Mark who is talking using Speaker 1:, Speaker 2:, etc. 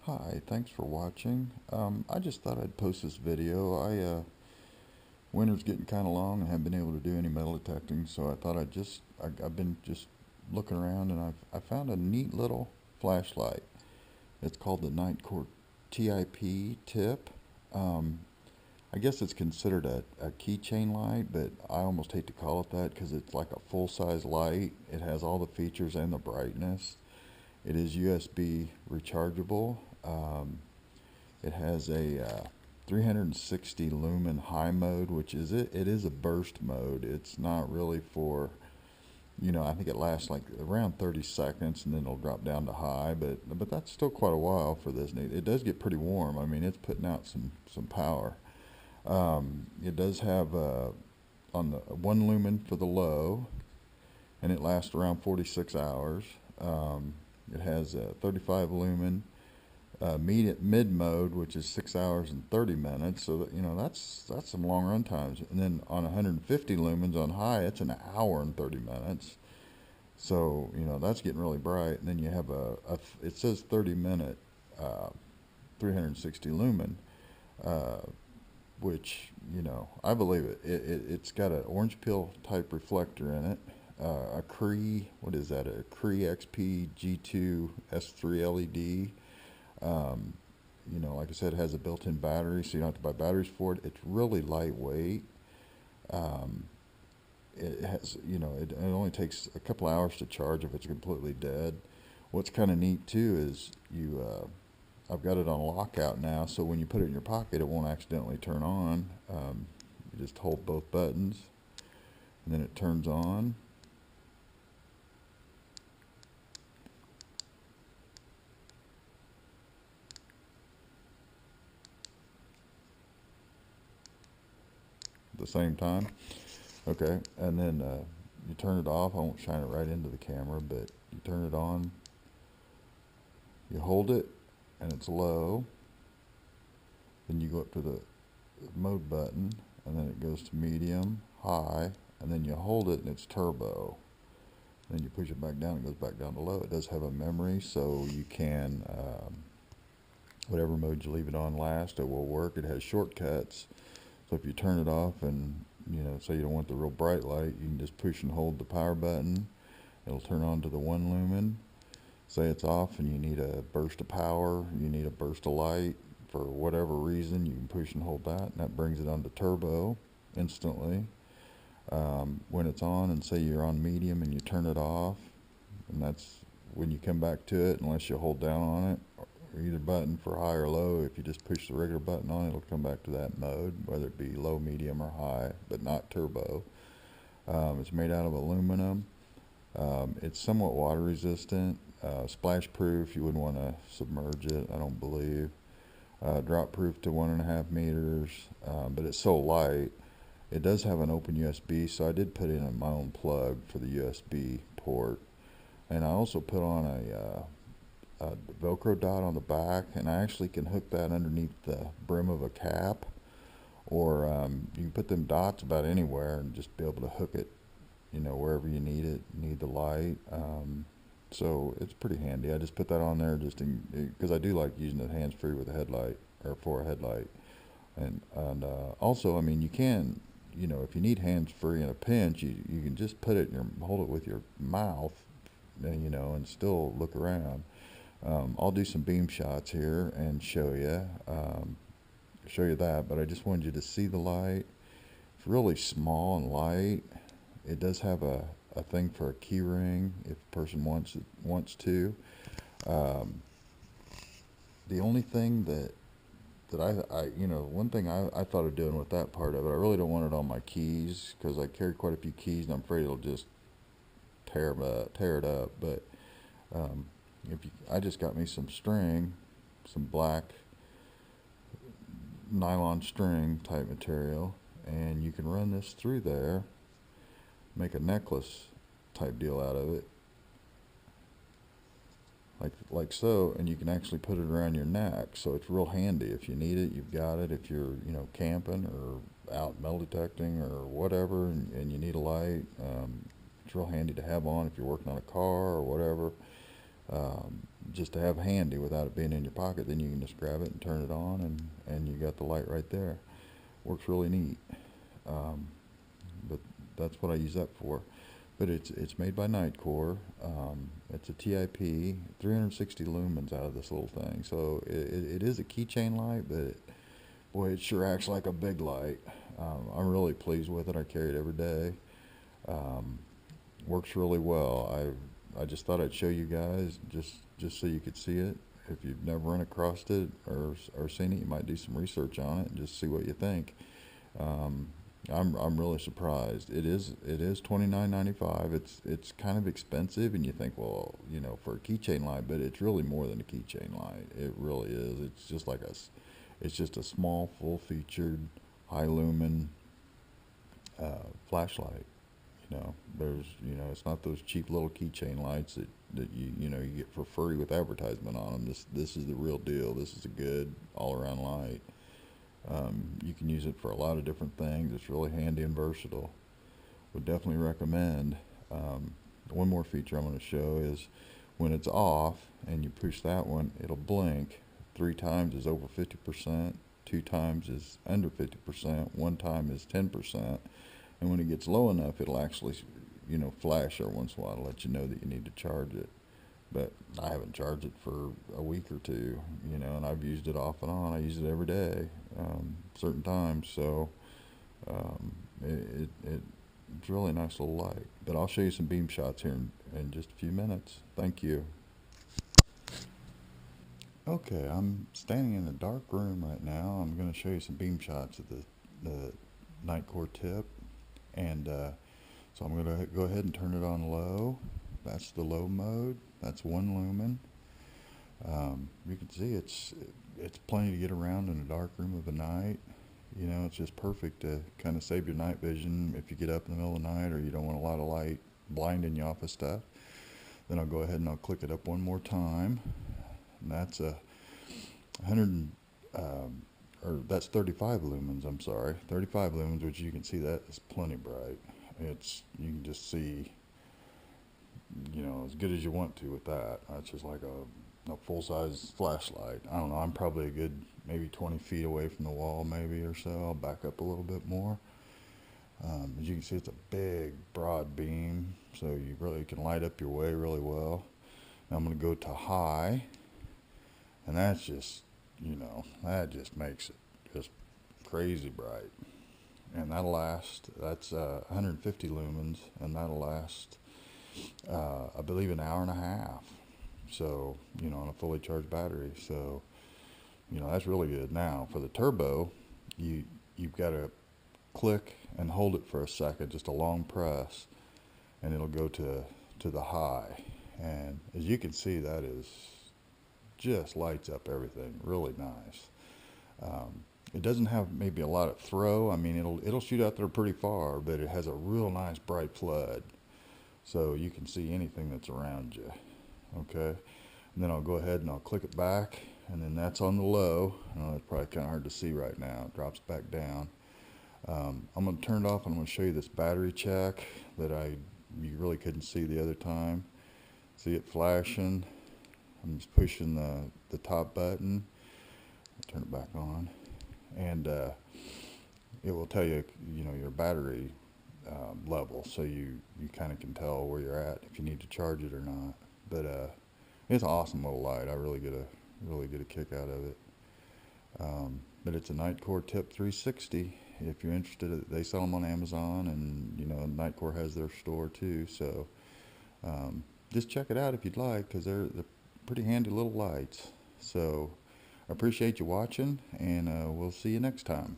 Speaker 1: Hi, thanks for watching. I just thought I'd post this video. Winter's getting kind of long and haven't been able to do any metal detecting, so I thought I've been just looking around and I found a neat little flashlight. It's called the Nitecore Tip. Um, I guess it's considered a keychain light, but I almost hate to call it that because it's like a full-size light. It has all the features and the brightness. It is USB rechargeable. It has a 360 lumen high mode, which is it is a burst mode. It's not really for, I think it lasts like around 30 seconds and then it'll drop down to high, but that's still quite a while for this. It does get pretty warm. I mean, it's putting out some power. It does have on the 1 lumen for the low, and it lasts around 46 hours. It has a 35 lumen mid mode, which is 6 hours and 30 minutes. So that, that's some long run times. And then on 150 lumens on high, it's an hour and 30 minutes. So that's getting really bright. And then you have it says 30-minute 360 lumen, which I believe it. It's got an orange peel type reflector in it. A Cree, what is that? A Cree XP G2 S3 LED. Like I said, it has a built-in battery, so you don't have to buy batteries for it. It's really lightweight. It has, it only takes a couple hours to charge if it's completely dead. What's kind of neat too is I've got it on lockout now, so when you put it in your pocket, it won't accidentally turn on. You just hold both buttons, and then it turns on. At the same time. Okay, and then you turn it off. I won't shine it right into the camera, but you turn it on. You hold it, and it's low. Then you go up to the mode button, and then it goes to medium, high, and then you hold it, and it's turbo. Then you push it back down, it goes back down to low. It does have a memory, so you can, whatever mode you leave it on last, it will work. It has shortcuts. So if you turn it off and, say you don't want the real bright light, you can just push and hold the power button. It'll turn on to the 1 lumen. Say it's off and you need a burst of power, you need a burst of light for whatever reason, you can push and hold that, and that brings it on to turbo instantly. When it's on, and say you're on medium and you turn it off, and that's when you come back to it, unless you hold down on it, or either button for high or low. If you just push the regular button on, it'll come back to that mode, whether it be low, medium, or high, but not turbo. It's made out of aluminum. It's somewhat water resistant, splash proof. You wouldn't want to submerge it, I don't believe. Drop proof to 1.5 meters, but it's so light. It does have an open USB, so I did put in my own plug for the USB port, and I also put on a Velcro dot on the back, and I actually can hook that underneath the brim of a cap, or you can put them dots about anywhere and just be able to hook it, wherever you need it, need the light. So it's pretty handy. I just put that on there just because I do like using it hands-free with a headlight, or for a headlight. And also, I mean, you can, if you need hands-free in a pinch, you can just put it hold it with your mouth, and still look around. I'll do some beam shots here and show you that, but I just wanted you to see the light. It's really small and light. It does have a thing for a key ring if a person wants to. The only thing that one thing I thought of doing with that part of it, I really don't want it on my keys because I carry quite a few keys and I'm afraid it'll just tear it up. But I just got me some string, some black nylon string type material, and you can run this through there, make a necklace type deal out of it, like so, and you can actually put it around your neck, so it's real handy. If you need it, you've got it. If you're camping or out metal detecting or whatever, and you need a light, it's real handy to have on if you're working on a car or whatever. just to have handy without it being in your pocket. Then you can just grab it and turn it on, and you got the light right there. Works really neat. But that's what I use that for. But it's made by Nitecore. It's a TIP, 360 lumens out of this little thing. So it is a keychain light, but boy, it sure acts like a big light. I'm really pleased with it. I carry it every day. Works really well. I just thought I'd show you guys just so you could see it. If you've never run across it or seen it, you might do some research on it and just see what you think. I'm really surprised. It is $29.95. It's kind of expensive, and you think, well, you know, for a keychain light, but it's really more than a keychain light. It really is. It's just a small, full-featured, high lumen flashlight. It's not those cheap little keychain lights that you get for free with advertisement on them. This is the real deal. This is a good all-around light. You can use it for a lot of different things. It's really handy and versatile. Would definitely recommend. One more feature I'm going to show is when it's off and you push that one, it'll blink. 3 times is over 50%, 2 times is under 50%, 1 time is 10%. And when it gets low enough, it'll actually, flash every once in a while to let you know that you need to charge it. But I haven't charged it for a week or two, and I've used it off and on. I use it every day, certain times. So it's really a nice little light. But I'll show you some beam shots here in just a few minutes. Thank you. Okay, I'm standing in a dark room right now. I'm going to show you some beam shots of the Nitecore Tip. And so I'm going to go ahead and turn it on low. That's the low mode. That's 1 lumen. You can see it's plenty to get around in a dark room of the night. It's just perfect to kind of save your night vision if you get up in the middle of the night or you don't want a lot of light blinding you off of stuff. Then I'll go ahead and I'll click it up one more time. And that's a 100, or that's 35 lumens, I'm sorry. 35 lumens, which you can see that is plenty bright. You can just see, as good as you want to with that. That's just like a full-size flashlight. I don't know, I'm probably a good maybe 20 feet away from the wall maybe or so. I'll back up a little bit more. As you can see, it's a big, broad beam, so you really can light up your way really well. Now I'm going to go to high, and that's just, that just makes it just crazy bright. And that's 150 lumens, and that'll last, I believe, an hour and a half. So, on a fully charged battery. So, that's really good. Now, for the turbo, you've got to click and hold it for a second, just a long press, and it'll go to the high. And as you can see, that is just lights up everything. Really nice. It doesn't have maybe a lot of throw. I mean, it'll shoot out there pretty far, but it has a real nice bright flood, so you can see anything that's around you. Okay, and then I'll go ahead and I'll click it back, and then that's on the low. It's probably kind of hard to see right now. It drops back down. I'm going to turn it off, and I'm going to show you this battery check that you really couldn't see the other time. See it flashing? I'm just pushing the top button. Turn it back on, and it will tell you, your battery level, so you kind of can tell where you're at if you need to charge it or not. But it's an awesome little light. I really get a kick out of it. But it's a Nitecore Tip 360. If you're interested, they sell them on Amazon, and Nitecore has their store too. So just check it out if you'd like, because they're pretty handy little lights. So I appreciate you watching, and we'll see you next time.